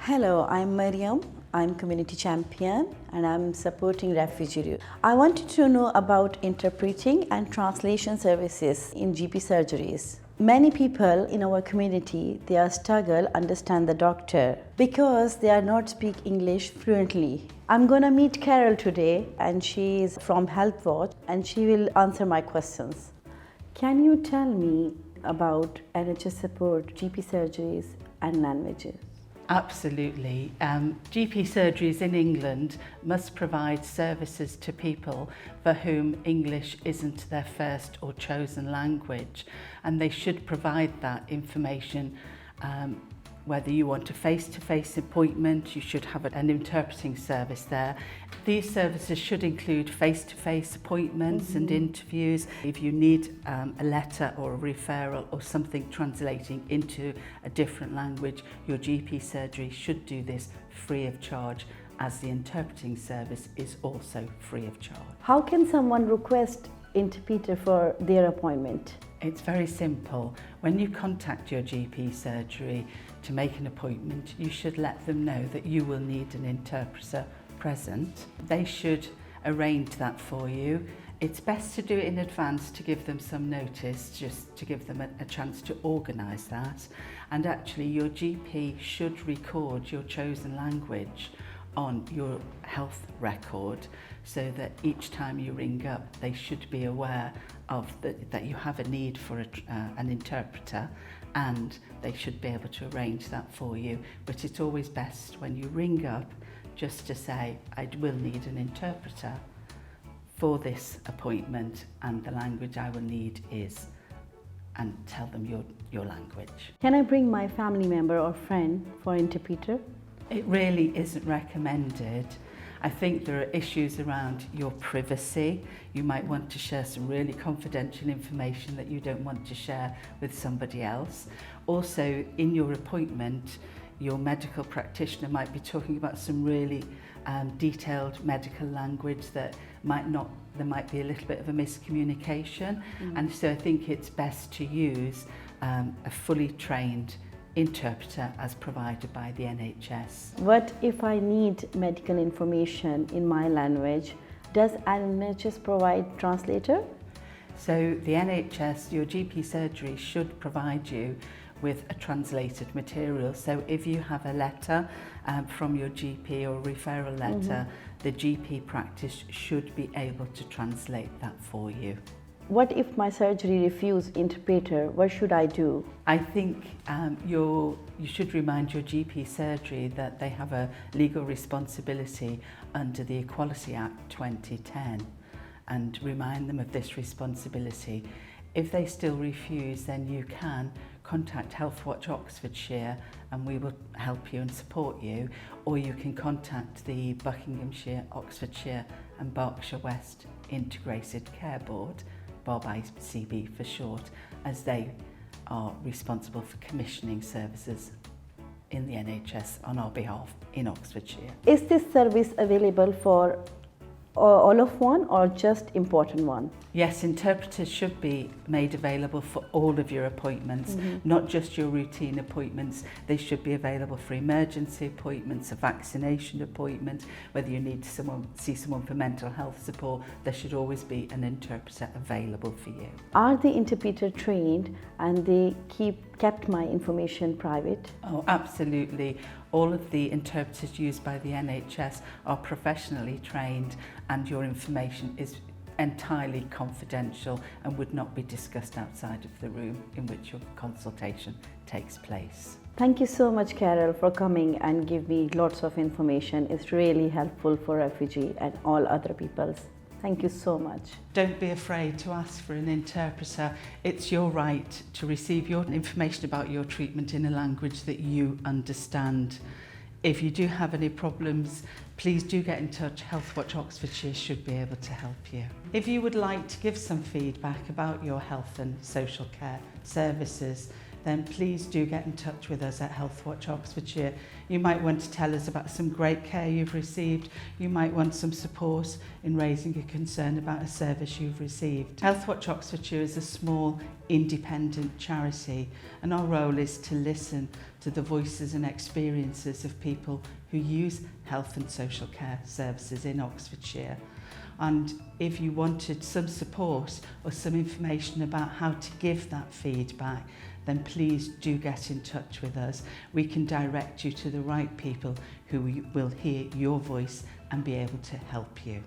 Hello, I'm Mariam. I'm community champion and I'm supporting refugees. I wanted to know about interpreting and translation services in GP surgeries. Many people in our community, they are struggle understand the doctor because they are not speak English fluently. I'm gonna meet Carol today and she is from Healthwatch and she will answer my questions. Can you tell me about NHS support, GP surgeries and languages? Absolutely. GP surgeries in England must provide services to people for whom English isn't their first or chosen language, and they should provide that information. Whether you want a face-to-face appointment, you should have an interpreting service there. These services should include face-to-face appointments and interviews. If you need a letter or a referral or something translating into a different language, your GP surgery should do this free of charge, as the interpreting service is also free of charge. How can someone request interpreter for their appointment? It's very simple. When you contact your GP surgery to make an appointment, you should let them know that you will need an interpreter present. They should arrange that for you. It's best to do it in advance to give them some notice, just to give them a chance to organise that. And actually your GP should record your chosen language on your health record, so that each time you ring up they should be aware of that you have a need for an interpreter, and they should be able to arrange that for you. But it's always best when you ring up just to say, I will need an interpreter for this appointment and the language I will need is, and tell them your language. Can I bring my family member or friend for interpreter? It really isn't recommended. I think there are issues around your privacy. You might want to share some really confidential information that you don't want to share with somebody else. Also, in your appointment, your medical practitioner might be talking about some really detailed medical language that there might be a little bit of a miscommunication. And so I think it's best to use a fully trained interpreter as provided by the NHS. What if I need medical information in my language? Does NHS provide translator? So the NHS, your GP surgery should provide you with a translated material. So if you have a letter from your GP or referral letter, the GP practice should be able to translate that for you. What if my surgery refuse interpreter? What should I do? I think you should remind your GP surgery that they have a legal responsibility under the Equality Act 2010, and remind them of this responsibility. If they still refuse, then you can contact Healthwatch Oxfordshire and we will help you and support you, or you can contact the Buckinghamshire, Oxfordshire and Berkshire West Integrated Care Board, Bob ICB for short, as they are responsible for commissioning services in the NHS on our behalf in Oxfordshire. Is this service available for all of one or just important one? Yes, interpreters should be made available for all of your appointments, not just your routine appointments. They should be available for emergency appointments, a vaccination appointment, whether you need to see someone for mental health support. There should always be an interpreter available for you. Are the interpreter trained and they kept my information private? Oh, absolutely. All of the interpreters used by the NHS are professionally trained, and your information is entirely confidential and would not be discussed outside of the room in which your consultation takes place. Thank you so much, Carol, for coming and give me lots of information. It's really helpful for refugee and all other peoples. Thank you so much. Don't be afraid to ask for an interpreter. It's your right to receive your information about your treatment in a language that you understand. If you do have any problems, please do get in touch. Healthwatch Oxfordshire should be able to help you. If you would like to give some feedback about your health and social care services, then please do get in touch with us at Healthwatch Oxfordshire. You might want to tell us about some great care you've received. You might want some support in raising a concern about a service you've received. Healthwatch Oxfordshire is a small, independent charity, and our role is to listen to the voices and experiences of people who use health and social care services in Oxfordshire. And if you wanted some support or some information about how to give that feedback, then please do get in touch with us. We can direct you to the right people who will hear your voice and be able to help you.